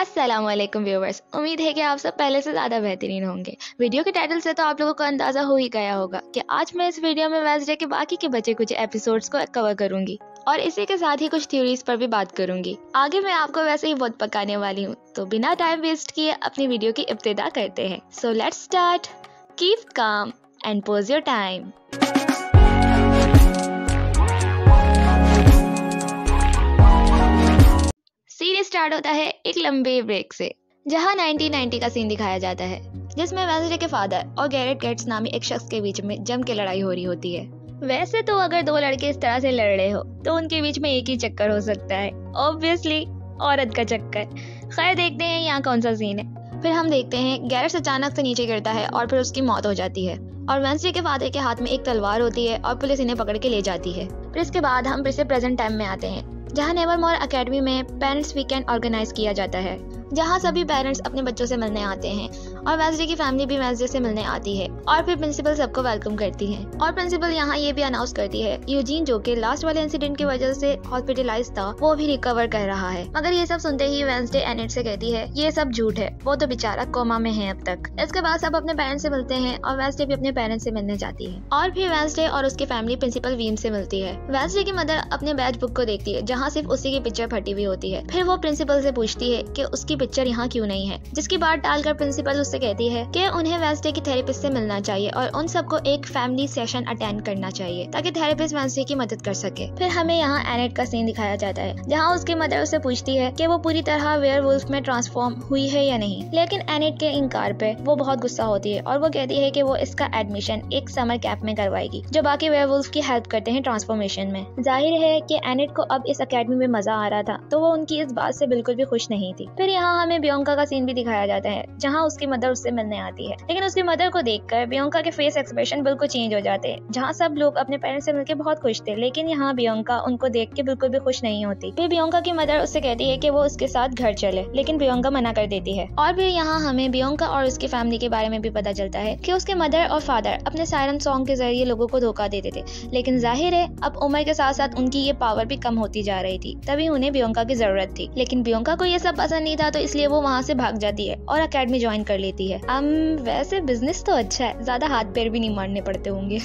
अस्सलामुअलैकुम व्यूवर्स, उम्मीद है कि आप सब पहले से ज़्यादा बेहतरीन होंगे। वीडियो के टाइटल से तो आप लोगों को अंदाज़ा हो ही गया होगा कि आज मैं इस वीडियो में वेडनेसडे के बाकी के बचे कुछ एपिसोड्स को कवर करूंगी और इसी के साथ ही कुछ थ्योरीज पर भी बात करूंगी। आगे मैं आपको वैसे ही बहुत पकाने वाली हूँ, तो बिना टाइम वेस्ट किए अपनी वीडियो की इब्तिदा करते हैं। So let's start. Keep calm and pause your time. Series start होता है एक लंबे ब्रेक से, जहां 1990 का सीन दिखाया जाता है, जिसमें वेडनेसडे के फादर और गैरेट गेट्स नामी एक शख्स के बीच में जम के लड़ाई हो रही होती है। वैसे तो अगर दो लड़के इस तरह से लड़ रहे हो तो उनके बीच में एक ही चक्कर हो सकता है, ऑब्वियसली औरत का चक्कर। खैर, देखते हैं यहाँ कौन सा सीन है। फिर हम देखते हैं गैरेट अचानक से नीचे गिरता है और फिर उसकी मौत हो जाती है और वेडनेसडे के फादर के हाथ में एक तलवार होती है और पुलिस इन्हें पकड़ के ले जाती है। फिर इसके बाद हम फिर से प्रेजेंट टाइम में आते हैं, जहां नेवरमोर एकेडमी में पेरेंट्स वीकेंड ऑर्गेनाइज किया जाता है, जहां सभी पेरेंट्स अपने बच्चों से मिलने आते हैं और वेडनेसडे की फैमिली भी वेडनेसडे से मिलने आती है और फिर प्रिंसिपल सबको वेलकम करती है। और प्रिंसिपल यहाँ ये भी अनाउंस करती है यूजीन, जो कि लास्ट वाले इंसिडेंट की वजह से हॉस्पिटलाइज था, वो भी रिकवर कर रहा है। मगर ये सब सुनते ही वेडनेसडे एनेट से कहती है ये सब झूठ है, वो तो बेचारा कोमा में है अब तक। इसके बाद सब अपने पेरेंट्स से मिलते हैं और वेडनेसडे भी अपने पेरेंट्स से मिलने जाती है और फिर वेडनेसडे और उसकी फैमिली प्रिंसिपल वीम से मिलती है। वेडनेसडे की मदर अपने बैच बुक को देखती है, जहाँ सिर्फ उसी की पिक्चर फटी हुई होती है। फिर वो प्रिंसिपल से पूछती है कि उसकी पिक्चर यहाँ क्यों नहीं है, जिसकी बात टालकर प्रिंसिपल उससे कहती है कि उन्हें वेडनेसडे की थेरेपिस्ट से मिलना चाहिए और उन सबको एक फैमिली सेशन अटेंड करना चाहिए ताकि थेरेपिस्ट वेडनेसडे की मदद कर सके। फिर हमें यहाँ एनेट का सीन दिखाया जाता है, जहाँ उसकी मदर उससे पूछती है कि वो पूरी तरह वेयरवुल्फ में ट्रांसफॉर्म हुई है या नहीं, लेकिन एनेट के इनकार पे वो बहुत गुस्सा होती है और वो कहती है कि वो इसका एडमिशन एक समर कैंप में करवाएगी, जो बाकी वेयरवुल्फ की हेल्प करते हैं ट्रांसफॉर्मेशन में। जाहिर है कि एनेट को अब इस अकेडमी में मजा आ रहा था, तो वो उनकी इस बात से बिल्कुल भी खुश नहीं थी। फिर यहाँ हमें बियांका का सीन भी दिखाया जाता है, जहाँ उसकी मदर उससे मिलने आती है, लेकिन उसकी मदर को देखकर बियांका के फेस एक्सप्रेशन बिल्कुल चेंज हो जाते हैं। जहाँ सब लोग अपने पेरेंट्स से मिलकर बहुत खुश थे, लेकिन यहाँ बियांका उनको देख के बिल्कुल भी खुश नहीं होती। फिर बियांका की मदर उससे कहती है कि वो उसके साथ घर चले, लेकिन बियांका मना कर देती है। और फिर यहाँ हमें बियांका और उसकी फैमिली के बारे में भी पता चलता है कि उसके मदर और फादर अपने सायरन सॉन्ग के जरिए लोगों को धोखा देते थे, लेकिन जाहिर है अब उम्र के साथ साथ उनकी ये पावर भी कम होती जा रही थी, तभी उन्हें बियांका की जरूरत थी। लेकिन बियांका को ये सब पसंद नहीं था, तो इसलिए वो वहाँ से भाग जाती है और अकेडमी ज्वाइन कर लेती है। वैसे बिजनेस तो अच्छा है, ज्यादा हाथ पैर भी नहीं मारने पड़ते होंगे।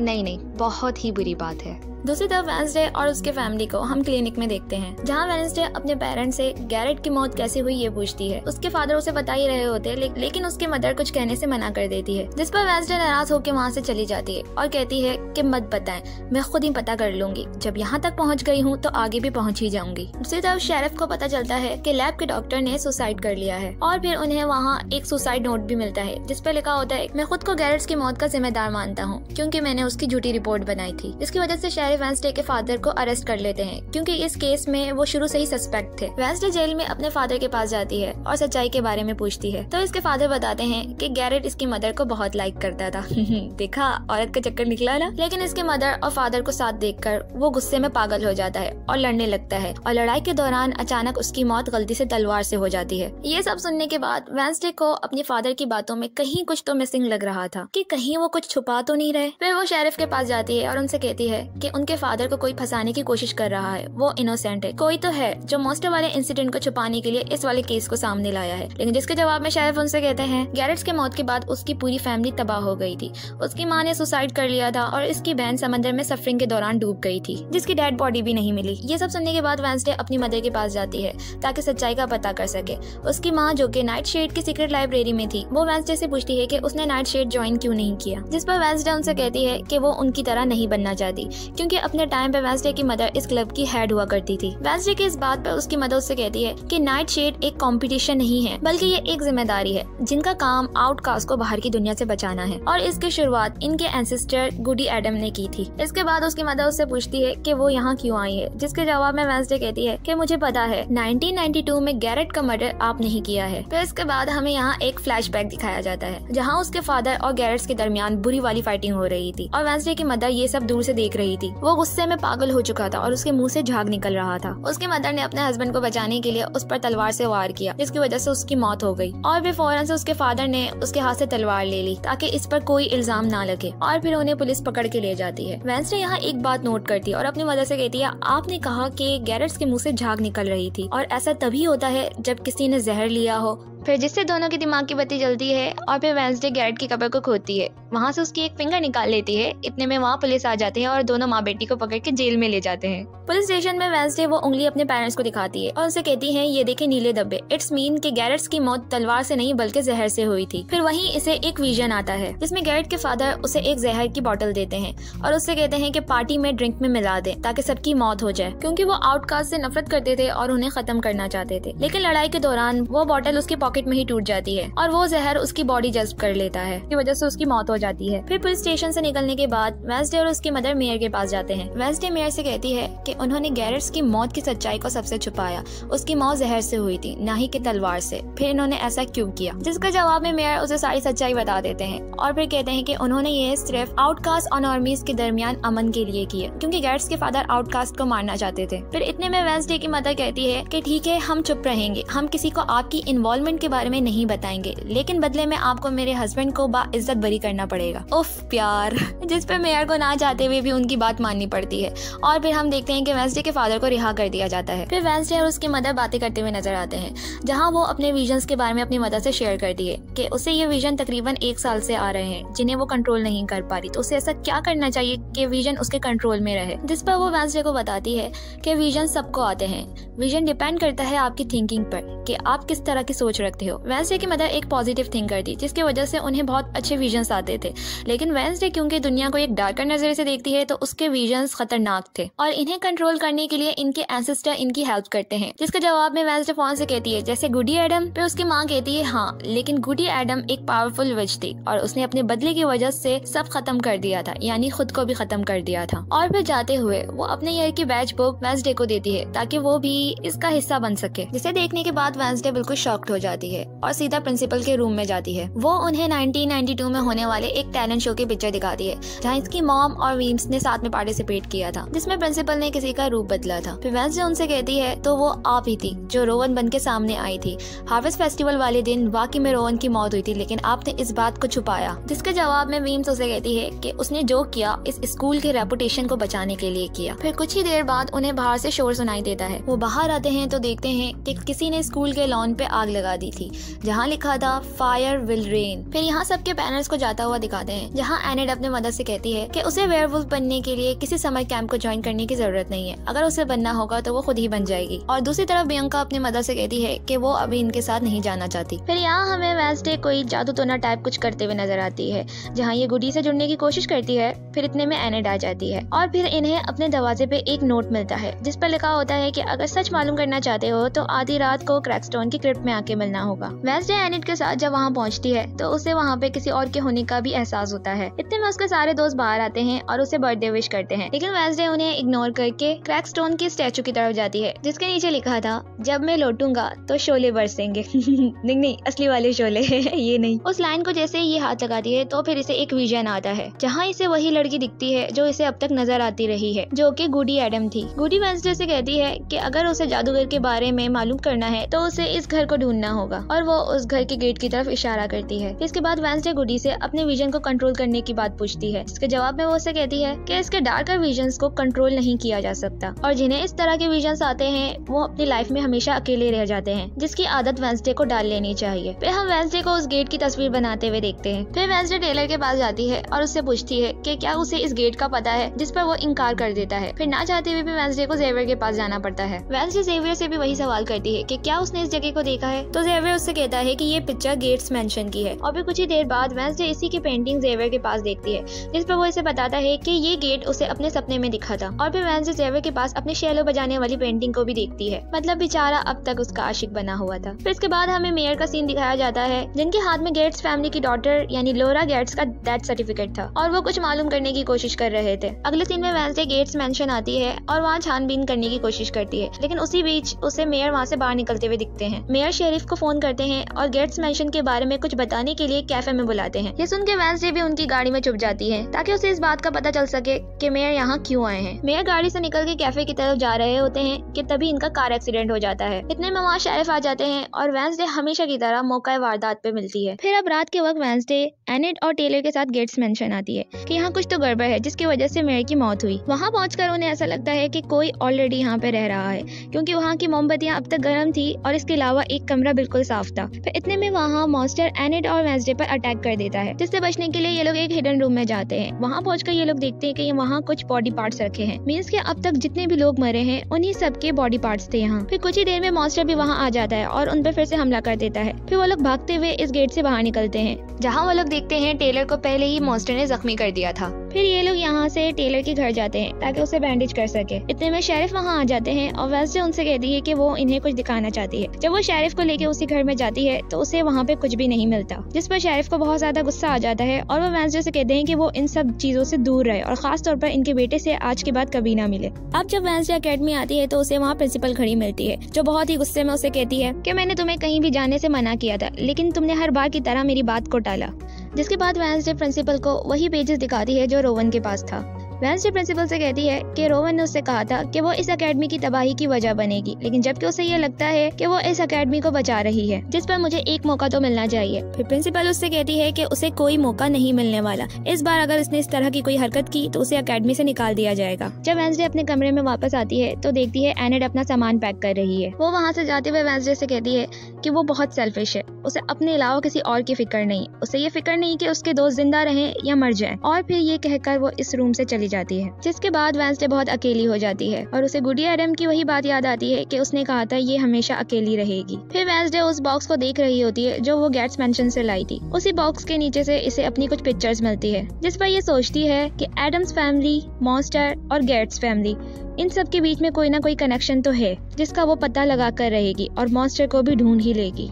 नहीं, बहुत ही बुरी बात है। दूसरी तरफ वेडनेसडे और उसके फैमिली को हम क्लिनिक में देखते हैं, जहाँ वेडनेसडे अपने पेरेंट्स से गैरेट की मौत कैसे हुई ये पूछती है। उसके फादर उसे बता ही रहे होते हैं, लेकिन उसकी मदर कुछ कहने से मना कर देती है, जिस पर वेडनेसडे नाराज होकर वहाँ से चली जाती है और कहती है कि मत बताएं, मैं खुद ही पता कर लूंगी। जब यहाँ तक पहुँच गई हूँ तो आगे भी पहुँच ही जाऊंगी। दूसरी तरफ शेरिफ को पता चलता है कि लैब के डॉक्टर ने सुसाइड कर लिया है और फिर उन्हें वहाँ एक सुसाइड नोट भी मिलता है, जिस पर लिखा होता है मैं खुद को गैरेट्स की मौत का जिम्मेदार मानता हूँ, क्योंकि मैंने उसकी झूठी रिपोर्ट बनाई थी। इसकी वजह से शेरिफ वेडनेसडे के फादर को अरेस्ट कर लेते हैं, क्योंकि इस केस में वो शुरू से ही सस्पेक्ट थे। वेडनेसडे जेल में अपने फादर के पास जाती है और सच्चाई के बारे में पूछती है, तो इसके फादर बताते हैं कि गैरेट इसकी मदर को बहुत लाइक करता था। देखा, औरत का चक्कर निकला ना। लेकिन इसके मदर और फादर को साथ देखकर वो गुस्से में पागल हो जाता है और लड़ने लगता है और लड़ाई के दौरान अचानक उसकी मौत गलती से तलवार से हो जाती है। ये सब सुनने के बाद वेडनेसडे को अपने फादर की बातों में कहीं कुछ तो मिसिंग लग रहा था, कि कहीं वो कुछ छुपा तो नहीं रहे। फिर वो शेरिफ के पास जाती है और उनसे कहती है कि उनके फादर को कोई फंसाने की कोशिश कर रहा है, वो इनोसेंट है, कोई तो है जो मोस्टर वाले इंसिडेंट को छुपाने के लिए इस वाले केस को सामने लाया है। लेकिन जिसके जवाब में शेरिफ उनसे कहते हैं गैरेट्स के मौत के बाद उसकी पूरी फैमिली तबाह हो गई थी, उसकी माँ ने सुसाइड कर लिया था और इसकी बहन समंदर में सफरिंग के दौरान डूब गई थी, जिसकी डेड बॉडी भी नहीं मिली। ये सब सुनने के बाद वेडनेसडे अपनी मदर के पास जाती है ताकि सच्चाई का पता कर सके। उसकी माँ, जो कि नाइटशेड की सीक्रेट लाइब्रेरी में थी, वो वेडनेसडे से पूछती है कि उसने नाइटशेड ज्वाइन क्यों नहीं किया, जिस पर वेडनेसडे उनसे कहती है कि वो उनकी तरह नहीं बनना चाहती, क्योंकि अपने टाइम पे वेडनेसडे की मदर इस क्लब की हेड हुआ करती थी। वेडनेसडे की इस बात पर उसकी मदर उससे कहती है कि नाइटशेड एक कंपटीशन नहीं है, बल्कि ये एक जिम्मेदारी है जिनका काम आउटकास्ट को बाहर की दुनिया से बचाना है, और इसकी शुरुआत इनके एंसेस्टर गुडी एडम ने की थी। इसके बाद उसकी मदर उससे पूछती है कि वो यहाँ क्यों आई है, जिसके जवाब में वेडनेसडे कहती है कि मुझे पता है 1992 में गैरेट का मर्डर आप नहीं किया है। फिर इसके बाद हमें यहाँ एक फ्लैशबैक दिखाया जाता है, जहाँ उसके फादर और गैरेट्स के दरमियान बुरी वाली फाइटिंग हो रही थी और वेडनेसडे की मदर ये सब दूर से देख रही थी। वो गुस्से में पागल हो चुका था और उसके मुंह से झाग निकल रहा था। उसकी मदर ने अपने हस्बैंड को बचाने के लिए उस पर तलवार से वार किया, जिसकी वजह से उसकी मौत हो गई। और फिर फौरन से उसके फादर ने उसके हाथ से तलवार ले ली ताकि इस पर कोई इल्जाम ना लगे, और फिर उन्हें पुलिस पकड़ के ले जाती है। वेंसडे यहाँ एक बात नोट करती है और अपनी मदर से कहती है, आपने कहा कि गैरेट्स के मुंह से झाग निकल रही थी, और ऐसा तभी होता है जब किसी ने जहर लिया हो। फिर जिससे दोनों की दिमाग की बत्ती जलती है और फिर वेंसडे गैरेट की कब्र को खोदती है। वहाँ से उसकी एक फिंगर निकाल लेती है। इतने में वहाँ पुलिस आ जाती है और दोनों माँ बेटी को पकड़ के जेल में ले जाते हैं। पुलिस स्टेशन में वेंसडे वो उंगली अपने पेरेंट्स को दिखाती है और उनसे कहती है, ये देखे नीले धब्बे, इट्स मीन कि गैरेट्स की मौत तलवार से नहीं बल्कि जहर से हुई थी। फिर वहीं इसे एक विजन आता है जिसमें गैरेट के फादर उसे एक जहर की बोतल देते हैं और उससे कहते हैं कि पार्टी में ड्रिंक में मिला दे ताकि सबकी मौत हो जाए, क्योंकि वो आउटकास्ट से नफरत करते थे और उन्हें खत्म करना चाहते थे। लेकिन लड़ाई के दौरान वो बोतल उसकी पॉकेट में ही टूट जाती है और वो जहर उसकी बॉडी जज्ब कर लेता है, की वजह से उसकी मौत हो जाती है। फिर पुलिस स्टेशन से निकलने के बाद वेंसडे और उसकी मदर मेयर के पास जाते हैं। वेंसडे मेयर से कहती है कि उन्होंने गैरेट्स की मौत की सच्चाई को सबसे छुपाया, उसकी मौत जहर से हुई थी, ना ही कि तलवार से। फिर इन्होंने ऐसा क्यों किया, जिसका जवाब में मेयर उसे सारी सच्चाई बता देते हैं और फिर कहते हैं कि उन्होंने ये सिर्फ आउटकास्ट और नॉर्मीज के दरमियान अमन के लिए किया, क्योंकि गैरेट्स के फादर आउटकास्ट को मारना चाहते थे। फिर इतने में वेंसडे की मदर कहती है कि ठीक है, हम चुप रहेंगे, हम किसी को आपकी इन्वॉल्वमेंट के बारे में नहीं बताएंगे, लेकिन बदले में आपको मेरे हस्बैंड को बाइज्जत बरी करना पड़ेगा। उफ प्यार, जिस पे मेयर को ना चाहते हुए भी उनकी बात माननी पड़ती है। और फिर हम देखते हैं कि वेंसडे के फादर को रिहा कर दिया जाता है। फिर वेंसडे और उसकी मदर बातें करते हुए नजर आते हैं, जहां वो अपने विजन्स के बारे में अपनी मदर से शेयर करती है कि उसे ये विजन तकरीबन 1 साल से आ रहे हैं जिन्हें वो कंट्रोल नहीं कर पा रही, तो उसे ऐसा क्या करना चाहिए कि विजन उसके कंट्रोल में रहे। जिस पर वो वेंसडे को बताती है कि विजन सबको आते हैं, विजन डिपेंड करता है आपकी थिंकिंग पर कि आप किस तरह की सोच रखते हो। वेंसडे की मदर एक पॉजिटिव थिंकर थी, जिसकी वजह से उन्हें बहुत अच्छे विजन्स आते थे, लेकिन वेंसडे क्योंकि दुनिया को एक डार्कर नजरिए से देखती है तो उसके विजन्स खतरनाक थे और इन्हें कंट्रोल करने के लिए इनके एंसेस्टर इनकी हेल्प करते हैं। जिसके जवाब में वेंसडे फोन से कहती है, जैसे गुडी एडम। फिर उसकी माँ कहती है, हाँ, लेकिन गुडी एडम एक पावरफुल विच थी और उसने अपने बदले की वजह से सब खत्म कर दिया था, यानी खुद को भी खत्म कर दिया था। और फिर जाते हुए वो अपने ईयर की बैच बुक वेंसडे को देती है ताकि वो भी इसका हिस्सा बन सके। जिसे देखने के बाद वेंसडे बिल्कुल शॉक्ड हो जाती है और सीधा प्रिंसिपल के रूम में जाती है। वो उन्हें 1992 में होने वाले एक टैलेंट शो की पिक्चर दिखाती है जहाँ इसकी मॉम और वीम्स ने साथ में पार्टिसिपेट किया था, जिसमें प्रिंसिपल ने किसी का रूप बदला था। फिर वेंसडे उनसे कहती है, तो वो आप ही थी जो रोवन बन के सामने आई थी। हार्वेस्ट फेस्टिवल वाले दिन वाकई में रोवन की मौत हुई थी, लेकिन आपने इस बात को छुपाया। जिसके जवाब में वीम्स उसे कहती है कि उसने जो किया इस स्कूल के रेपुटेशन को बचाने के लिए किया। फिर कुछ ही देर बाद उन्हें बाहर से शोर सुनाई देता है। वो बाहर आते हैं तो देखते हैं कि किसी ने स्कूल के लॉन पे आग लगा दी थी जहाँ लिखा था फायर विल रेन। फिर यहाँ सबके पेरेंट्स को जाता हुआ दिखाते हैं, जहाँ एनेड अपने मदर से कहती है कि उसे वेयरवुल्फ बनने के लिए किसी समर कैंप को ज्वाइन करने की जरूरत नहीं है, अगर उसे बनना होगा तो वो खुद ही बन जाएगी। और दूसरी तरफ बियंका अपनी मदर से कहती है कि वो अभी इनके साथ नहीं जाना चाहती। फिर यहाँ हमें वेंसडे कोई जादू टोना टाइप कुछ करते हुए नजर आती है, जहाँ ये गुडी से जुड़ने की कोशिश करती है। फिर इतने में एनेड आ जाती है और फिर इन्हें अपने दरवाजे पे एक नोट मिलता है जिस पर लिखा होता है कि अगर सच मालूम करना चाहते हो तो आधी रात को क्रैकस्टोन की क्रिप्ट में आके मिलना होगा। वेंसडे एनेड के साथ जब वहाँ पहुँचती है तो उसे वहाँ पे किसी और के होने का भी एहसास होता है। इतने में उसके सारे दोस्त बाहर आते हैं और उसे बर्थडे विश करते हैं, लेकिन वेंसडे उन्हें इग्नोर करके क्रैकस्टोन की स्टैचू की तरफ जाती है जिसके नीचे लिखा था, जब मैं लौटूंगा तो शोले बरसेंगे। नहीं, असली वाले शोले ये नहीं। उस लाइन को जैसे ये हाथ लगाती है तो फिर इसे एक विजन आता है जहाँ इसे वही लड़की दिखती है जो इसे अब तक नजर आती रही है, जो कि गुडी एडम थी। गुडी वेंसडे से कहती है कि अगर उसे जादूगर के बारे में मालूम करना है तो उसे इस घर को ढूंढना होगा, और वो उस घर के गेट की तरफ इशारा करती है। इसके बाद वेंसडे गुडी से अपने विजन को कंट्रोल करने की बात पूछती है। इसके जवाब में वो उसे कहती है कि इसके डार्कर विजन्स को कंट्रोल नहीं किया जा सकता और जिन्हें इस तरह के विजन्स आते हैं वो अपनी लाइफ में हमेशा अकेले रह जाते हैं, जिसकी आदत वेंसडे को डाल लेनी चाहिए। फिर हम वेंसडे को उस गेट की तस्वीर बनाते हुए देखते हैं। फिर वेंसडे टेलर के पास जाती है और उससे पूछती है कि क्या उसे इस गेट का पता है, जिस पर वो इनकार कर देता है। फिर ना चाहते हुए भी वेंसडे को जेवियर के पास जाना पड़ता है। वेंसडे जेवियर से भी वही सवाल करती है कि क्या उसने इस जगह को देखा है, तो जेवियर उससे कहता है कि ये पिक्चर गेट्स मेंशन की है। और फिर कुछ ही देर बाद वेंसडे इसी की पेंटिंग जेवियर के पास देखती है जिस पर वो इसे बताता है कि ये गेट उसे अपने सपने में दिखा था। और फिर वेंसडे जेवियर के पास अपने शेलो बजाने वाली पेंटिंग को भी देखती है, मतलब बेचारा अब तक उसका आशिक बना हुआ था। फिर इसके बाद हमें मेयर का सीन दिखाया जाता है जिनके हाथ में गेट्स फैमिली की डॉटर यानी लोरा गेट्स का डेथ सर्टिफिकेट था और वो कुछ मालूम करने की कोशिश कर रहे थे। अगले सीन में वेंसडे गेट्स मेंशन आती है और वहाँ छानबीन करने की कोशिश करती है, लेकिन उसी बीच उसे मेयर वहाँ से बाहर निकलते हुए दिखते हैं। मेयर शेरिफ को फोन फोन करते हैं और गेट्स मैंशन के बारे में कुछ बताने के लिए कैफे में बुलाते हैं। ये सुन के वेंसडे भी उनकी गाड़ी में छुप जाती है ताकि उसे इस बात का पता चल सके कि मेयर यहाँ क्यों आए हैं। मेयर गाड़ी से निकल के कैफे की तरफ जा रहे होते हैं कि तभी इनका कार एक्सीडेंट हो जाता है। इतने में वहाँ शेरिफ आ जाते हैं और वेंसडे हमेशा की तरह मौका वारदात पे मिलती है। फिर अब रात के वक्त वेंसडे एनिड और टेलर के साथ गेट्स मेंशन आती है कि यहाँ कुछ तो गड़बड़ है जिसकी वजह से मेयर की मौत हुई। वहाँ पहुंचकर उन्हें ऐसा लगता है कि कोई ऑलरेडी यहाँ पे रह रहा है क्योंकि वहाँ की मोमबत्तियाँ अब तक गर्म थी और इसके अलावा एक कमरा बिल्कुल साफ था। फिर इतने में वहाँ मॉन्स्टर एनिड और वेंसडे पर अटैक कर देता है, जिससे बचने के लिए ये लोग एक हिडन रूम में जाते हैं। वहाँ पहुंचकर ये लोग देखते हैं कि वहाँ कुछ बॉडी पार्ट्स रखे हैं। मींस के अब तक जितने भी लोग मरे हैं उन्हीं सबके बॉडी पार्ट्स थे यहाँ। फिर कुछ ही देर में मॉन्स्टर भी वहाँ आ जाता है और उन पर फिर से हमला कर देता है। फिर वो लोग भागते हुए इस गेट से बाहर निकलते हैं जहाँ वो लोग देखते हैं टेलर को पहले ही मॉन्स्टर ने जख्मी कर दिया था। फिर ये लोग यहाँ से टेलर के घर जाते हैं ताकि उसे बैंडेज कर सके। इतने में शेरिफ वहाँ आ जाते हैं और वेंसडे उनसे कहती है कि वो इन्हें कुछ दिखाना चाहती है। जब वो शेरिफ को लेके उसी घर में जाती है तो उसे वहाँ पे कुछ भी नहीं मिलता, जिस पर शेरिफ को बहुत ज्यादा गुस्सा आ जाता है और वो वेंसडे से कहते हैं कि वो इन सब चीजों से दूर रहे और खास तौर पर इनके बेटे से आज के बाद कभी ना मिले। अब जब वेंसडे अकेडमी आती है तो उसे वहाँ प्रिंसिपल खड़ी मिलती है, जो बहुत ही गुस्से में उसे कहती है कि मैंने तुम्हें कहीं भी जाने से मना किया था लेकिन तुमने हर बार की तरह मेरी बात को टाला। जिसके बाद वेंसडे प्रिंसिपल को वही पेजेस दिखाती है जो रोवन के पास था। वेंसडे प्रिंसिपल से कहती है कि रोवन ने उससे कहा था कि वो इस एकेडमी की तबाही की वजह बनेगी, लेकिन जबकि उसे ये लगता है कि वो इस एकेडमी को बचा रही है, जिस पर मुझे एक मौका तो मिलना चाहिए। फिर प्रिंसिपल उससे कहती है कि उसे कोई मौका नहीं मिलने वाला, इस बार अगर उसने इस तरह की कोई हरकत की तो उसे एकेडमी से निकाल दिया जाएगा। जब वेंसडे अपने कमरे में वापस आती है तो देखती है एनिड अपना सामान पैक कर रही है। वो वहाँ से जाते हुए वेंसडे से कहती है कि वो बहुत सेल्फिश है, उसे अपने अलावा किसी और की फिक्र नहीं, उसे ये फिक्र नहीं कि उसके दोस्त जिंदा रहें या मर जाएं। और फिर ये कहकर वो इस रूम से चली जाती है। जिसके बाद वेंसडे बहुत अकेली हो जाती है और उसे गुडी एडम की वही बात याद आती है कि उसने कहा था ये हमेशा अकेली रहेगी। फिर वेंसडे उस बॉक्स को देख रही होती है जो वो गेट्स मेंशन से लाई थी। उसी बॉक्स के नीचे से इसे अपनी कुछ पिक्चर्स मिलती है, जिस पर ये सोचती है कि एडम्स फैमिली, मॉन्स्टर और गेट्स फैमिली, इन सब के बीच में कोई ना कोई कनेक्शन तो है जिसका वो पता लगा कर रहेगी और मॉन्स्टर को भी ढूंढ ही लेगी।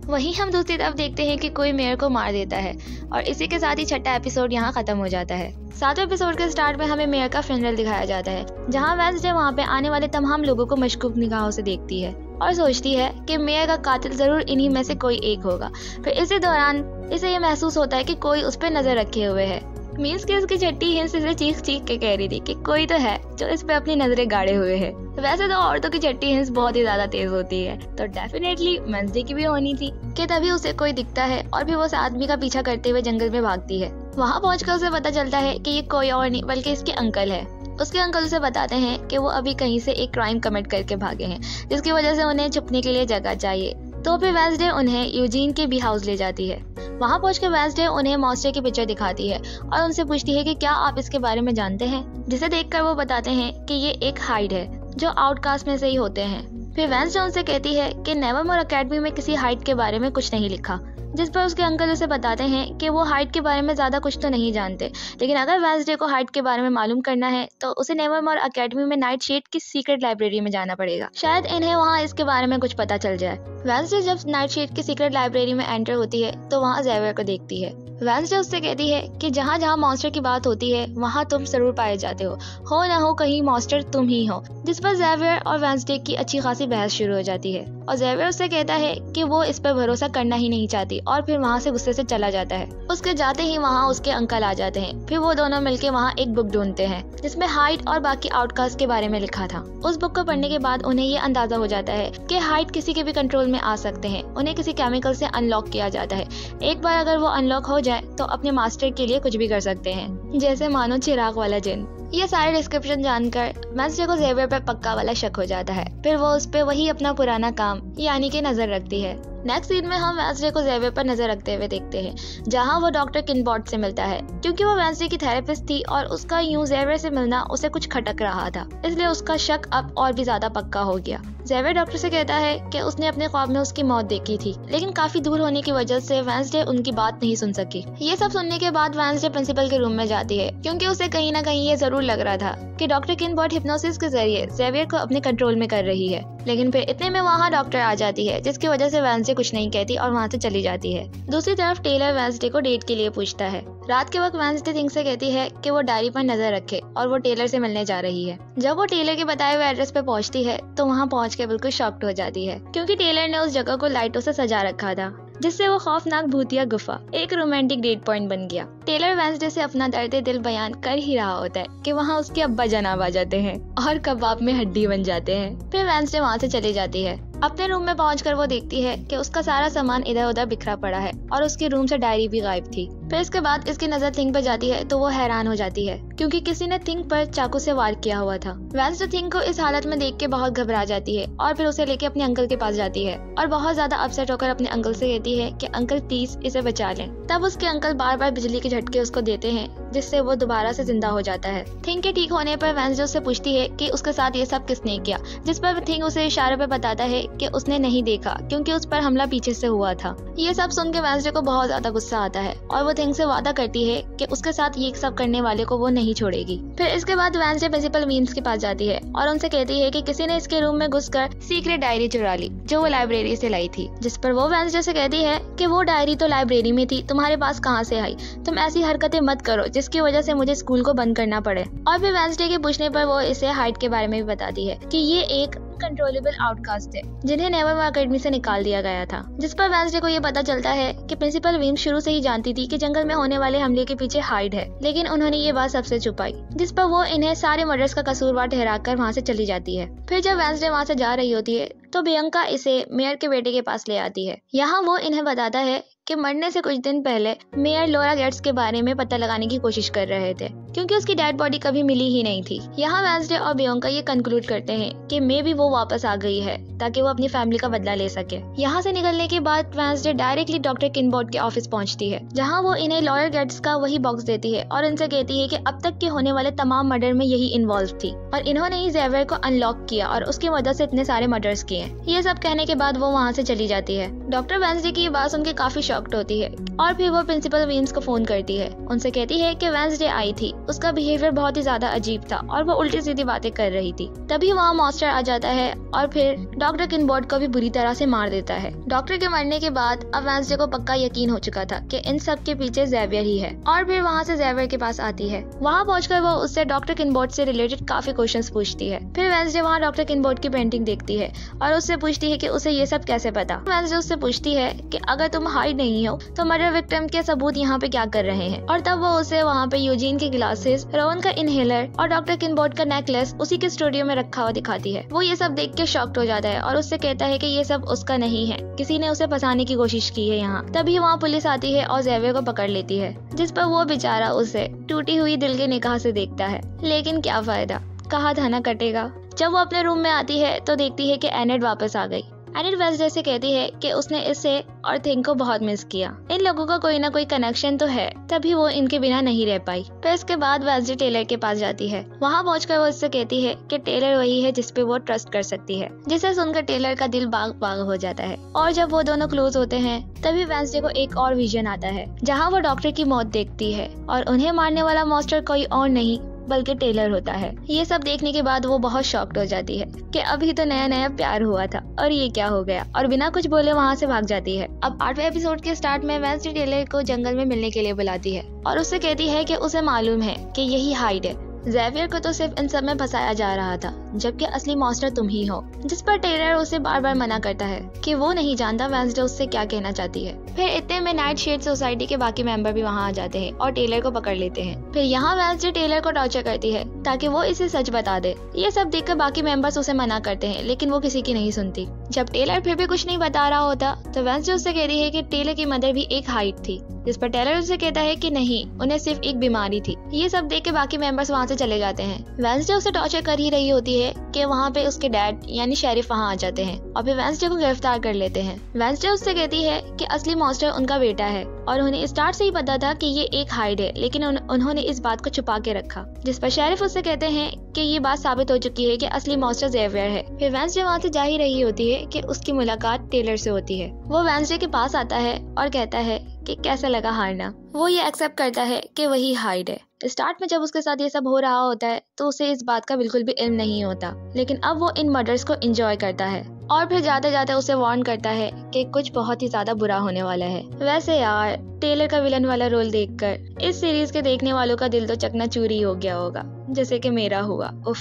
वहीं हम दूसरी तरफ देखते हैं कि कोई मेयर को मार देता है और इसी के साथ ही छठा एपिसोड यहाँ खत्म हो जाता है। सातवें एपिसोड के स्टार्ट में हमें मेयर का फ्यूनरल दिखाया जाता है, जहाँ वेंसडे वहाँ पे आने वाले तमाम लोगों को मशकूक निगाहों से देखती है और सोचती है कि मेयर का कातिल जरूर इन्हीं में से कोई एक होगा। फिर इसी दौरान इसे ये महसूस होता है कि कोई उस पर नजर रखे हुए है। मीन्स कि उसकी छठी हिंस इसे चीख चीख के कह रही थी कि कोई तो है जो इस पे अपनी नजरें गाड़े हुए है। वैसे तो औरतों की छठी हिंस बहुत ही ज्यादा तेज होती है, तो डेफिनेटली वेंसडे की भी होनी थी कि तभी उसे कोई दिखता है और फिर वो उस आदमी का पीछा करते हुए जंगल में भागती है। वहाँ पहुंचकर उसे पता चलता है कि ये कोई और नहीं बल्कि इसके अंकल है। उसके अंकल उसे बताते हैं कि वो अभी कहीं से एक क्राइम कमिट करके भागे हैं, जिसकी वजह से उन्हें छुपने के लिए जगह चाहिए। तो फिर वेंसडे उन्हें यूजीन के बी हाउस ले जाती है। वहाँ पहुंचकर वेंसडे उन्हें मॉन्स्टर की पिक्चर दिखाती है और उनसे पूछती है कि क्या आप इसके बारे में जानते हैं, जिसे देखकर वो बताते हैं कि ये एक हाइड है जो आउटकास्ट में से ही होते हैं। फिर वेंसडे उनसे कहती है कि नेवरमोर अकेडमी में किसी हाइड के बारे में कुछ नहीं लिखा, जिस पर उसके अंकल उसे बताते हैं कि वो हाइड के बारे में ज्यादा कुछ तो नहीं जानते, लेकिन अगर वेंसडे को हाइड के बारे में मालूम करना है तो उसे नेवरमोर अकेडमी में नाइटशेड की सीक्रेट लाइब्रेरी में जाना पड़ेगा। शायद इन्हें वहाँ इसके बारे में कुछ पता चल जाए। वेंसडे जब नाइटशेड की सीक्रेट लाइब्रेरी में एंटर होती है तो वहाँ ज़ेवियर को देखती है। वेंसडे उससे कहती है कि जहाँ जहाँ मॉन्स्टर की बात होती है वहाँ तुम जरूर पाए जाते हो ना हो कहीं मॉन्स्टर तुम ही हो, जिस पर ज़ेवियर और वेंसडे की अच्छी खासी बहस शुरू हो जाती है और ज़ेवियर उससे कहता है कि वो इस पर भरोसा करना ही नहीं चाहती और फिर वहाँ से गुस्से से चला जाता है। उसके जाते ही वहाँ उसके अंकल आ जाते हैं। फिर वो दोनों मिलके वहाँ एक बुक ढूंढते हैं जिसमें हाइड और बाकी आउटकास्ट के बारे में लिखा था। उस बुक को पढ़ने के बाद उन्हें ये अंदाजा हो जाता है कि हाइड किसी के भी कंट्रोल में आ सकते हैं, उन्हें किसी केमिकल से अनलॉक किया जाता है। एक बार अगर वो अनलॉक हो जाए तो अपने मास्टर के लिए कुछ भी कर सकते हैं, जैसे मानो चिराग वाला जिन। ये सारे डिस्क्रिप्शन जानकर वेंसडे को ज़ेवियर पर पक्का वाला शक हो जाता है। फिर वो उस पे वही अपना पुराना काम यानी कि नजर रखती है। नेक्स्ट सीन में हम वेंसडे को ज़ेवियर पर नजर रखते हुए देखते हैं, जहां वो डॉक्टर किनबॉट से मिलता है। क्योंकि वो वेंसडे की थेरेपिस्ट थी और उसका यूं ज़ेवियर से मिलना उसे कुछ खटक रहा था, इसलिए उसका शक अब और भी ज्यादा पक्का हो गया। ज़ेवियर डॉक्टर से कहता है कि उसने अपने ख्वाब में उसकी मौत देखी थी, लेकिन काफी दूर होने की वजह से वेंसडे उनकी बात नहीं सुन सकी। ये सब सुनने के बाद वेंसडे प्रिंसिपल के रूम में जाती है, क्योंकि उसे कहीं ना कहीं ये जरूर लग रहा था कि डॉक्टर किनबॉट हिप्नोसिस के जरिए जेवियर को अपने कंट्रोल में कर रही है। लेकिन फिर इतने में वहाँ डॉक्टर आ जाती है, जिसकी वजह से वेंसडे कुछ नहीं कहती और वहाँ से चली जाती है। दूसरी तरफ टेलर वेंसडे को डेट के लिए पूछता है। रात के वक्त वेंसडे थिंग से कहती है कि वो डायरी पर नजर रखे और वो टेलर से मिलने जा रही है। जब वो टेलर के बताए हुए एड्रेस पे पहुंचती है तो वहाँ पहुंच के बिल्कुल शॉक्ड हो जाती है, क्योंकि टेलर ने उस जगह को लाइटों से सजा रखा था, जिससे वो खौफनाक भूतिया गुफा एक रोमांटिक डेट पॉइंट बन गया। टेलर वेंसडे से अपना दर्द दिल बयान कर ही रहा होता है कि वहाँ उसके अब्बा जनाब आ जाते हैं और कबाब में हड्डी बन जाते हैं। फिर वेंसडे वहाँ से चली जाती है। अपने रूम में पहुंचकर वो देखती है कि उसका सारा सामान इधर उधर बिखरा पड़ा है और उसके रूम से डायरी भी गायब थी। फिर इसके बाद इसकी नजर थिंग पर जाती है तो वो हैरान हो जाती है, क्योंकि किसी ने थिंग पर चाकू से वार किया हुआ था। वेंसडे थिंग को इस हालत में देख के बहुत घबरा जाती है और फिर उसे लेके अपने अंकल के पास जाती है और बहुत ज्यादा अपसेट होकर अपने अंकल से कहती है कि अंकल प्लीज इसे बचा लें। तब उसके अंकल बार बार बिजली के झटके उसको देते हैं, जिससे वो दोबारा से जिंदा हो जाता है। थिंग के ठीक होने पर वेंसडे उससे पूछती है कि उसके साथ ये सब किसने किया, जिस पर थिंग उसे इशारे पर बताता है कि उसने नहीं देखा, क्योंकि उस पर हमला पीछे से हुआ था। ये सब सुन के वेंसडे को बहुत ज्यादा गुस्सा आता है और वो थिंग से वादा करती है कि उसके साथ ये सब करने वाले को वो नहीं छोड़ेगी। फिर इसके बाद वेंसडे प्रिंसिपल वीन्स के पास जाती है और उनसे कहती है कि किसी ने इसके रूम में घुसकर सीक्रेट डायरी चुरा ली, जो वो लाइब्रेरी से लाई थी। जिस पर वो वेंसडे से कहती है कि वो डायरी तो लाइब्रेरी में थी, तुम्हारे पास कहाँ से आई? तुम ऐसी हरकतें मत करो जिसकी वजह से मुझे स्कूल को बंद करना पड़े। और फिर वेंसडे के पूछने पर वो इसे हाइट के बारे में भी बताती है कि ये एक कंट्रोलेबल आउटकास्ट है जिन्हें नेवर अकेडमी से निकाल दिया गया था। जिस पर वेंसडे को ये पता चलता है कि प्रिंसिपल वीम्स शुरू से ही जानती थी कि जंगल में होने वाले हमले के पीछे हाइड है, लेकिन उन्होंने ये बात सबसे छुपाई। जिस पर वो इन्हें सारे मर्डर्स का कसूरवार ठहराकर वहाँ से चली जाती है। फिर जब वेंसडे वहाँ से जा रही होती है तो बियंका इसे मेयर के बेटे के पास ले आती है। यहाँ वो इन्हें बताता है कि मरने से कुछ दिन पहले मेयर लॉरा गेट्स के बारे में पता लगाने की कोशिश कर रहे थे, क्योंकि उसकी डेड बॉडी कभी मिली ही नहीं थी। यहाँ वेंसडे और बियंका ये कंक्लूड करते हैं कि मे बी वो वापस आ गई है ताकि वो अपनी फैमिली का बदला ले सके। यहाँ से निकलने के बाद वेंसडे डायरेक्टली डॉक्टर किनबॉट के ऑफिस पहुँचती है, जहाँ वो इन्हें लॉरा गेट्स का वही बॉक्स देती है और इनसे कहती है कि अब तक के होने वाले तमाम मर्डर में यही इन्वॉल्व थी और इन्होंने ही जेवियर को अनलॉक किया और उसकी मदद से इतने सारे मर्डर्स किए। ये सब कहने के बाद वो वहाँ से चली जाती है। डॉक्टर वेंसडे की ये बात सुन के काफी शॉक्ड होती है और फिर वो प्रिंसिपल वीन्स को फोन करती है। उनसे कहती है कि वेंसडे आई थी, उसका बिहेवियर बहुत ही ज्यादा अजीब था और वो उल्टी सीधी बातें कर रही थी। तभी वहाँ मॉन्स्टर आ जाता है और फिर डॉक्टर किनबॉट को भी बुरी तरह से मार देता है। डॉक्टर के मरने के बाद अब वेंसडे को पक्का यकीन हो चुका था कि इन सब के पीछे जेवियर ही है और फिर वहाँ से जेवियर के पास आती है। वहाँ पहुंचकर वो उससे डॉक्टर किनबॉट से रिलेटेड काफी क्वेश्चंस पूछती है। फिर वेंसडे वहाँ डॉक्टर किनबॉट की पेंटिंग देखती है और उससे पूछती है कि उसे ये सब कैसे पता। वेंसडे उससे पूछती है कि अगर तुम हाइड नहीं हो तो मर्डर विक्टिम के सबूत यहाँ पे क्या कर रहे हैं। और तब वो उसे वहाँ पे यूजीन के ग्लासेस, रोवन का इनहेलर और डॉक्टर किनबॉट का नेकलेस उसी के स्टूडियो में रखा हुआ दिखाती है। वो ये सब देख के शॉक्ड हो जाता है और उससे कहता है कि ये सब उसका नहीं है, किसी ने उसे फंसाने की कोशिश की है यहाँ। तभी वहाँ पुलिस आती है और जेवियर को पकड़ लेती है, जिस पर वो बेचारा उसे टूटी हुई दिल के निगाह से देखता है। लेकिन क्या फायदा, कहा था ना कटेगा। जब वो अपने रूम में आती है तो देखती है कि एनेट वापस आ गई। एनेट वेंसडे से कहती है कि उसने इसे और थिंग को बहुत मिस किया, इन लोगों का कोई ना कोई कनेक्शन तो है, तभी वो इनके बिना नहीं रह पाई। फिर इसके बाद वेंसडे टेलर के पास जाती है। वहाँ पहुंचकर वो उससे कहती है कि टेलर वही है जिसपे वो ट्रस्ट कर सकती है, जिसे सुनकर टेलर का दिल बाग बाग हो जाता है। और जब वो दोनों क्लोज होते हैं तभी वेंसडे को एक और विजन आता है, जहाँ वो डॉक्टर की मौत देखती है और उन्हें मारने वाला मॉन्स्टर कोई और नहीं बल्कि टेलर होता है। ये सब देखने के बाद वो बहुत शॉक्ड हो जाती है कि अभी तो नया नया प्यार हुआ था और ये क्या हो गया, और बिना कुछ बोले वहाँ से भाग जाती है। अब 8वें एपिसोड के स्टार्ट में वेंसडे टेलर को जंगल में मिलने के लिए बुलाती है और उससे कहती है कि उसे मालूम है कि यही हाइड है। जेवियर को तो सिर्फ इन सब में फंसाया जा रहा था, जबकि असली मॉन्स्टर तुम ही हो। जिस पर टेलर उसे बार बार मना करता है कि वो नहीं जानता वेंसडे उससे क्या कहना चाहती है। फिर इतने में नाइट शेड सोसाइटी के बाकी मेंबर भी वहाँ आ जाते हैं और टेलर को पकड़ लेते हैं। फिर यहाँ वेंसडे टेलर को टॉर्चर करती है ताकि वो इसे सच बता दे। ये सब देखकर बाकी मेंबर्स उसे मना करते हैं, लेकिन वो किसी की नहीं सुनती। जब टेलर फिर भी कुछ नहीं बता रहा होता तो वेंसडे उससे कहती है कि टेलर की मदर भी एक हाइड थी, जिस पर टेलर उससे कहता है कि नहीं, उन्हें सिर्फ एक बीमारी थी। ये सब देख के बाकी मेंबर्स वहाँ से चले जाते हैं। वेंसडे उसे टॉर्चर कर ही रही होती है कि वहाँ पे उसके डैड यानी शेरिफ वहाँ आ जाते हैं और फिर वेंसडे को गिरफ्तार कर लेते हैं। वेंसडे उससे कहती है कि असली मॉन्स्टर उनका बेटा है और उन्हें स्टार्ट से ही पता था कि ये एक हाइड है, लेकिन उन्होंने इस बात को छुपा के रखा। जिस पर शेरिफ उससे कहते हैं कि ये बात साबित हो चुकी है कि असली मॉन्स्टर जेवियर है। फिर वेंसडे वहाँ से जा ही रही होती है कि उसकी मुलाकात टेलर से होती है। वो वेंसडे के पास आता है और कहता है कि कैसा लगा हारना। वो ये एक्सेप्ट करता है कि वही हाइड है। स्टार्ट में जब उसके साथ ये सब हो रहा होता है तो उसे इस बात का बिल्कुल भी इल्म नहीं होता, लेकिन अब वो इन मर्डर्स को एंजॉय करता है और फिर जाते जाते उसे वार्न करता है कि कुछ बहुत ही ज्यादा बुरा होने वाला है। वैसे यार, टेलर का विलन वाला रोल देखकर इस सीरीज के देखने वालों का दिल तो चकनाचूर हो गया होगा, जैसे कि मेरा हुआ। उफ,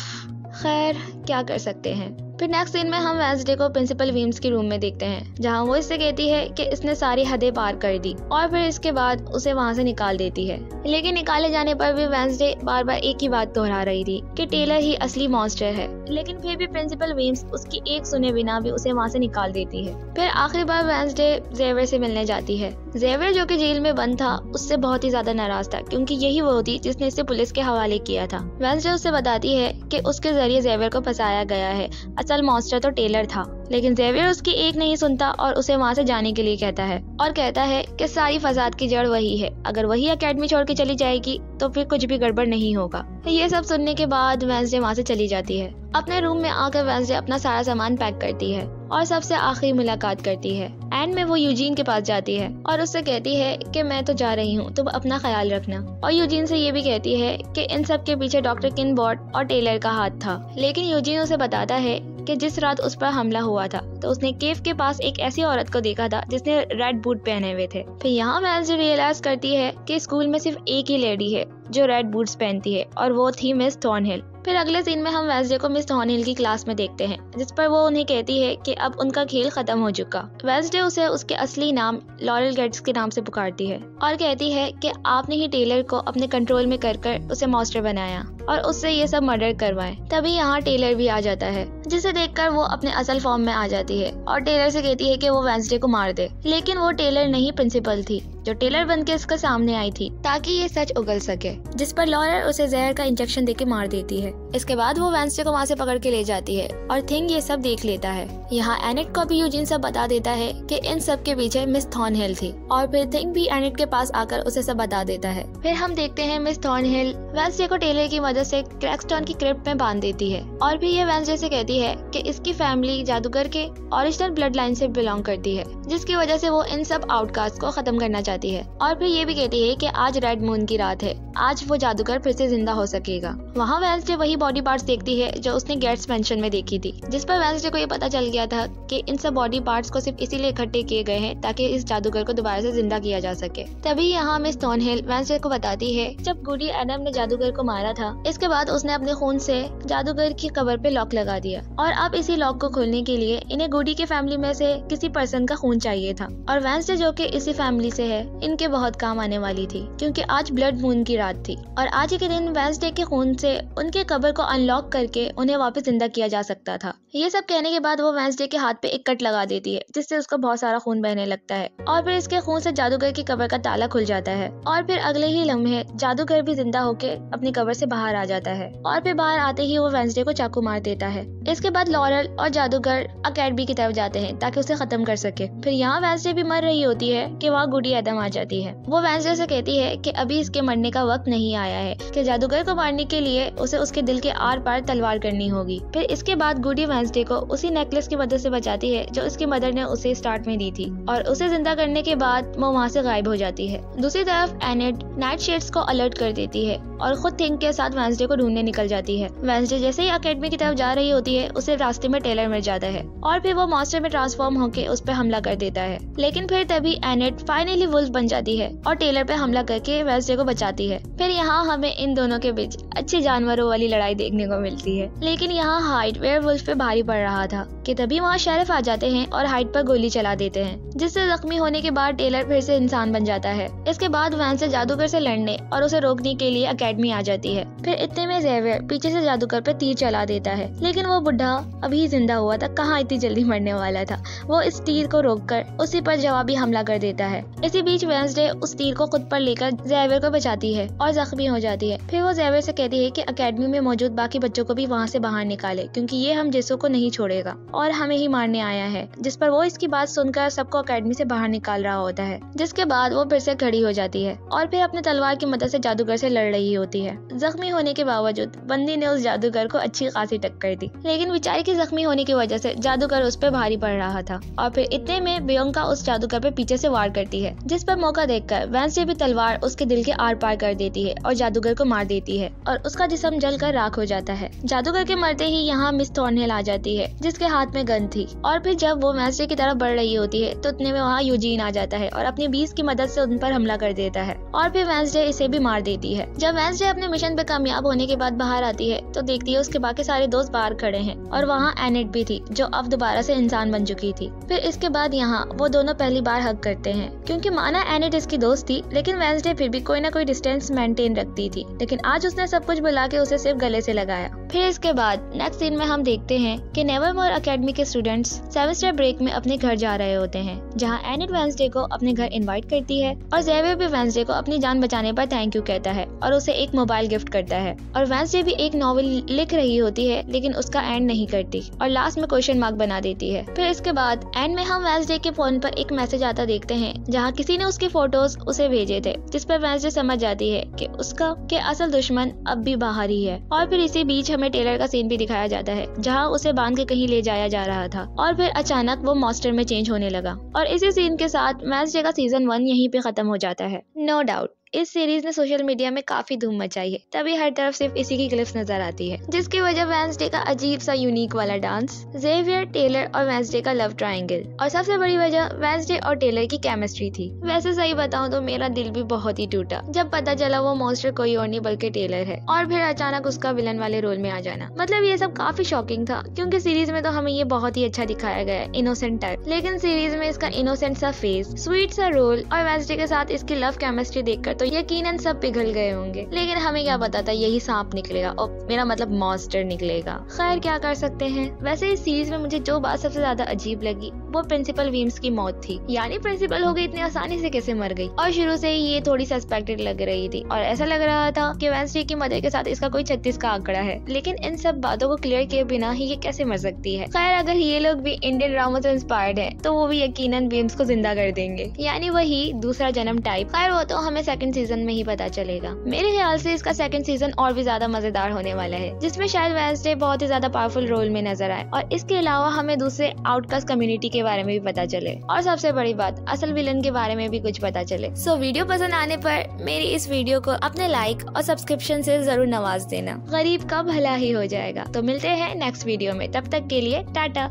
खैर क्या कर सकते हैं। फिर नेक्स्ट सीन में हम वेंसडे को प्रिंसिपल वीम्स की रूम में देखते हैं, जहां वो इससे कहती है कि इसने सारी हदें पार कर दी और फिर इसके बाद उसे वहां से निकाल देती है। लेकिन निकाले जाने पर भी वेंसडे बार बार एक ही बात दोहरा रही थी कि टेलर ही असली मॉन्स्टर है, लेकिन फिर भी प्रिंसिपल वीम्स उसकी एक सुने बिना भी उसे वहां से निकाल देती है। फिर आखिरी बार वेंसडे जेवियर से मिलने जाती है। जेवियर जो कि जेल में बंद था, उससे बहुत ही ज्यादा नाराज था क्योंकि यही वो थी जिसने इसे पुलिस के हवाले किया था। वेंसडे उससे बताती है कि उसके जरिए जेवियर को फंसाया गया है, असल मॉन्स्टर तो टेलर था। लेकिन जेवियर उसकी एक नहीं सुनता और उसे वहां से जाने के लिए कहता है और कहता है कि सारी फसाद की जड़ वही है, अगर वही एकेडमी छोड़ के चली जाएगी तो फिर कुछ भी गड़बड़ नहीं होगा। ये सब सुनने के बाद वेंसडे वहां से चली जाती है। अपने रूम में आकर वेंसडे अपना सारा सामान पैक करती है और सबसे आखिरी मुलाकात करती है। एंड में वो यूजीन के पास जाती है और उससे कहती है कि मैं तो जा रही हूँ, तुम अपना ख्याल रखना। और यूजीन से ये भी कहती है कि इन सब के पीछे डॉक्टर किनबॉट और टेलर का हाथ था। लेकिन यूजीन उसे बताता है कि जिस रात उस पर हमला हुआ था तो उसने केव के पास एक ऐसी औरत को देखा था जिसने रेड बूट पहने हुए थे। फिर यहाँ वेंसडे रियलाइज करती है कि स्कूल में सिर्फ एक ही लेडी है जो रेड बूट्स पहनती है और वो थी मिस थॉर्नहिल। फिर अगले सीन में हम वेंसडे को मिस थॉर्नहिल की क्लास में देखते हैं, जिस पर वो उन्हें कहती है कि अब उनका खेल खत्म हो चुका। वेंसडे उसे उसके असली नाम लॉरेल गेट्स के नाम से पुकारती है और कहती है कि आपने ही टेलर को अपने कंट्रोल में कर उसे मॉन्स्टर बनाया और उससे ये सब मर्डर करवाए। तभी यहाँ टेलर भी आ जाता है, जिसे देखकर वो अपने असल फॉर्म में आ जाती है और टेलर से कहती है कि वो वेंसडे को मार दे। लेकिन वो टेलर नहीं, प्रिंसिपल थी जो टेलर बन के इसके सामने आई थी ताकि ये सच उगल सके, जिस पर लॉरेल उसे जहर का इंजेक्शन देके मार देती है। इसके बाद वो वेंसडे को वहाँ से पकड़ के ले जाती है और थिंग ये सब देख लेता है। यहाँ एनेट को भी यूजीन सब बता देता है कि इन सब के पीछे मिस थॉर्नहिल थी और फिर थिंग भी एनेट के पास आकर उसे सब बता देता है। फिर हम देखते हैं मिस थॉर्नहिल वेंसडे को टेलर की मदद से क्रैक्सटन की क्रिप्ट में बांध देती है और फिर ये वेंसडे से कहती है कि इसकी फैमिली जादूगर के ओरिजिनल ब्लड लाइन से बिलोंग करती है, जिसकी वजह से वो इन सब आउटकास्ट को खत्म करना चाहती है। और फिर ये भी कहती है कि आज रेड मून की रात है, आज वो जादूगर फिर से जिंदा हो सकेगा। वहाँ वेंसडे वही बॉडी पार्ट्स देखती है जो उसने गेट्स मेंशन में देखी थी, जिस पर वेंसडे को ये पता चल गया था कि इन सब बॉडी पार्ट्स को सिर्फ इसीलिए इकट्ठे किए गए हैं ताकि इस जादूगर को दोबारा से जिंदा किया जा सके। तभी यहाँ मिस थॉर्नहिल वेंसडे को बताती है जब गुडी एडम ने जादूगर को मारा था, इसके बाद उसने अपने खून से जादूगर की कब्र पे लॉक लगा दिया और अब इसी लॉक को खोलने के लिए इन्हें गुडी की फैमिली में से किसी पर्सन का खून चाहिए था। और वेंसडे जो कि इसी फैमिली से है, इनके बहुत काम आने वाली थी क्योंकि आज ब्लड मून की रात थी और आज ही के दिन वेंसडे के खून से उनके कब्र को अनलॉक करके उन्हें वापस जिंदा किया जा सकता था। ये सब कहने के बाद वो वेंसडे के हाथ पे एक कट लगा देती है, जिससे उसका बहुत सारा खून बहने लगता है और फिर इसके खून से जादूगर की कब्र का ताला खुल जाता है और फिर अगले ही लम्हे जादूगर भी जिंदा होके अपनी कब्र से बाहर आ जाता है और फिर बाहर आते ही वो वेंसडे को चाकू मार देता है। इसके बाद लॉरेल और जादूगर अकेडमी की तरफ जाते हैं ताकि उसे खत्म कर सके। फिर यहाँ वेंसडे भी मर रही होती है कि वहाँ गुडी एडम आ जाती है। वो वेंसडे से कहती है कि अभी इसके मरने का वक्त नहीं आया है, कि जादूगर को मारने के लिए उसे उसके दिल के आर पार तलवार करनी होगी। फिर इसके बाद गुडी वेंसडे को उसी नेकलेस की मदद से बचाती है जो उसकी मदर ने उसे स्टार्ट में दी थी और उसे जिंदा करने के बाद वो वहाँ से गायब हो जाती है। दूसरी तरफ एनेट नाइट शेड्स को अलर्ट कर देती है और खुद थिंग के साथ वेंसडे को ढूंढने निकल जाती है। वेंसडे जैसे ही अकेडमी की तरफ जा रही होती है, उसे रास्ते में टेलर मिल जाता है और फिर वो मॉन्स्टर में ट्रांसफॉर्म होकर उस पर हमला कर देता है। लेकिन फिर तभी एनेट फाइनली वुल्फ बन जाती है और टेलर पे हमला करके वेंसडे को बचाती है। फिर यहाँ हमें इन दोनों के बीच अच्छे जानवरों वाली लड़ाई देखने को मिलती है। लेकिन यहाँ हाइड वेयरवुल्फ पे भारी पड़ रहा था कि तभी वहाँ शेरिफ आ जाते हैं और हाइड पर गोली चला देते हैं, जिससे जख्मी होने के बाद टेलर फिर से इंसान बन जाता है। इसके बाद वेंसडे जादूगर से लड़ने और उसे रोकने के लिए अकेडमी आ जाती है। फिर इतने में जेवियर पीछे से जादूगर पे तीर चला देता है, लेकिन वो बुढ़ा अभी जिंदा हुआ था, कहाँ इतनी जल्दी मरने वाला था। वो इस तीर को रोककर उसी पर जवाबी हमला कर देता है। इसी बीच वेंसडे उस तीर को खुद पर लेकर जेवियर को बचाती है और जख्मी हो जाती है। फिर वो जेवियर से कहती है कि अकेडमी में मौजूद बाकी बच्चों को भी वहाँ से बाहर निकाले, क्योंकि ये हम जेसो को नहीं छोड़ेगा। और हमें ही मारने आया है, जिस पर वो इसकी बात सुनकर सबको अकेडमी से बाहर निकाल रहा होता है। जिसके बाद वो फिर से खड़ी हो जाती है और फिर अपने तलवार की मदद से जादूगर से लड़ रही होती है। जख्मी होने के बावजूद बंदी ने उस जादूगर को अच्छी खासी टक्कर दी, लेकिन बेचारे की जख्मी होने की वजह से जादूगर उस पर भारी पड़ रहा था। और फिर इतने में बियांका उस जादूगर पे पीछे से वार करती है, जिस पर मौका देखकर वेडनेसडे भी तलवार उसके दिल के आर पार कर देती है और जादूगर को मार देती है और उसका जिस्म जलकर राख हो जाता है। जादूगर के मरते ही यहाँ मिस थॉर्नहिल आ जाती है, जिसके हाथ में गन थी। और फिर जब वो वेडनेसडे की तरफ बढ़ रही होती है तो इतने में वहाँ यूजीन आ जाता है और अपनी बीस की मदद से उन पर हमला कर देता है और फिर वेडनेसडे इसे भी मार देती है। जब वेडनेसडे अपने मिशन पे कामयाब होने के बाद बाहर आती है तो देखती है उसके बाकी सारे दोस्त बाहर खड़े हैं और वहाँ एनेट भी थी, जो अब दोबारा से इंसान बन चुकी थी। फिर इसके बाद यहाँ वो दोनों पहली बार हग करते हैं, क्योंकि माना एनेट इसकी दोस्त थी, लेकिन वेडनेसडे फिर भी कोई ना कोई डिस्टेंस मेंटेन रखती थी। लेकिन आज उसने सब कुछ बुला के उसे सिर्फ गले से लगाया। फिर इसके बाद नेक्स्ट सीन में हम देखते हैं कि नेवरमोर अकेडमी के स्टूडेंट्स सेमेस्टर ब्रेक में अपने घर जा रहे होते हैं, जहाँ एनेट वेडनेसडे को अपने घर इनवाइट करती है और ज़ेवियर भी वेडनेसडे को अपनी जान बचाने पर थैंक यू कहता है और उसे एक मोबाइल गिफ्ट करता है। और वेडनेसडे भी एक नॉवेल लिख रही होती है, लेकिन उसका एंड नहीं करती और लास्ट में क्वेश्चन मार्क बना देती है। फिर इसके बाद एंड में हम वेडनेसडे के फोन पर एक मैसेज आता देखते हैं, जहाँ किसी ने उसके फोटोज उसे भेजे थे, जिस पर वेडनेसडे समझ जाती है कि उसका के असल दुश्मन अब भी बाहर ही है। और फिर इसी बीच हमें टेलर का सीन भी दिखाया जाता है, जहाँ उसे बांध के कहीं ले जाया जा रहा था और फिर अचानक वो मॉन्स्टर में चेंज होने लगा। और इसी सीन के साथ वेडनेसडे का सीजन 1 यहीं पे खत्म हो जाता है। नो डाउट इस सीरीज ने सोशल मीडिया में काफी धूम मचाई है, तभी हर तरफ सिर्फ इसी की क्लिप्स नजर आती है, जिसकी वजह वेडनेसडे का अजीब सा यूनिक वाला डांस, ज़ेवियर, टेलर और वेडनेसडे का लव ट्रायंगल, और सबसे बड़ी वजह वेडनेसडे और टेलर की केमिस्ट्री थी। वैसे सही बताऊं तो मेरा दिल भी बहुत ही टूटा जब पता चला वो मॉन्स्टर कोई और नहीं बल्कि टेलर है, और फिर अचानक उसका विलन वाले रोल में आ जाना। मतलब ये सब काफी शॉकिंग था, क्योंकि सीरीज में तो हमें ये बहुत ही अच्छा दिखाया गया है, इनोसेंट टाइप, लेकिन सीरीज में इसका इनोसेंट सा फेस, स्वीट सा रोल और वेडनेसडे के साथ इसकी लव केमिस्ट्री देखकर तो यकीनन सब पिघल गए होंगे। लेकिन हमें क्या पता था यही सांप निकलेगा, और मेरा मतलब मॉन्स्टर निकलेगा। खैर क्या कर सकते हैं। वैसे इस सीरीज में मुझे जो बात सबसे ज्यादा अजीब लगी वो प्रिंसिपल वीम्स की मौत थी। यानी प्रिंसिपल हो गई, इतनी आसानी से कैसे मर गई। और शुरू से ही ये थोड़ी सस्पेक्टेड लग रही थी और ऐसा लग रहा था कि वेडनेसडे की मदर के साथ इसका कोई 36 का आंकड़ा है। लेकिन इन सब बातों को क्लियर किए बिना ही ये कैसे मर सकती है। खैर अगर ये लोग भी इंडियन ड्रामा से इंस्पायर्ड है तो वो भी यकीनन वीम्स को जिंदा कर देंगे, यानी वही दूसरा जन्म टाइप। खैर वो तो हमें सेकंड सीजन में ही पता चलेगा। मेरे ख्याल से इसका सेकंड सीजन और भी ज्यादा मजेदार होने वाला है, जिसमें शायद वेडनेसडे बहुत ही ज्यादा पावरफुल रोल में नजर आए और इसके अलावा हमें दूसरे आउटकास्ट कम्युनिटी के बारे में भी पता चले, और सबसे बड़ी बात असल विलन के बारे में भी कुछ पता चले। सो वीडियो पसंद आने पर मेरी इस वीडियो को अपने लाइक और सब्सक्रिप्शन से जरूर नवाज देना। गरीब का भला ही हो जाएगा। तो मिलते हैं नेक्स्ट वीडियो में, तब तक के लिए टाटा।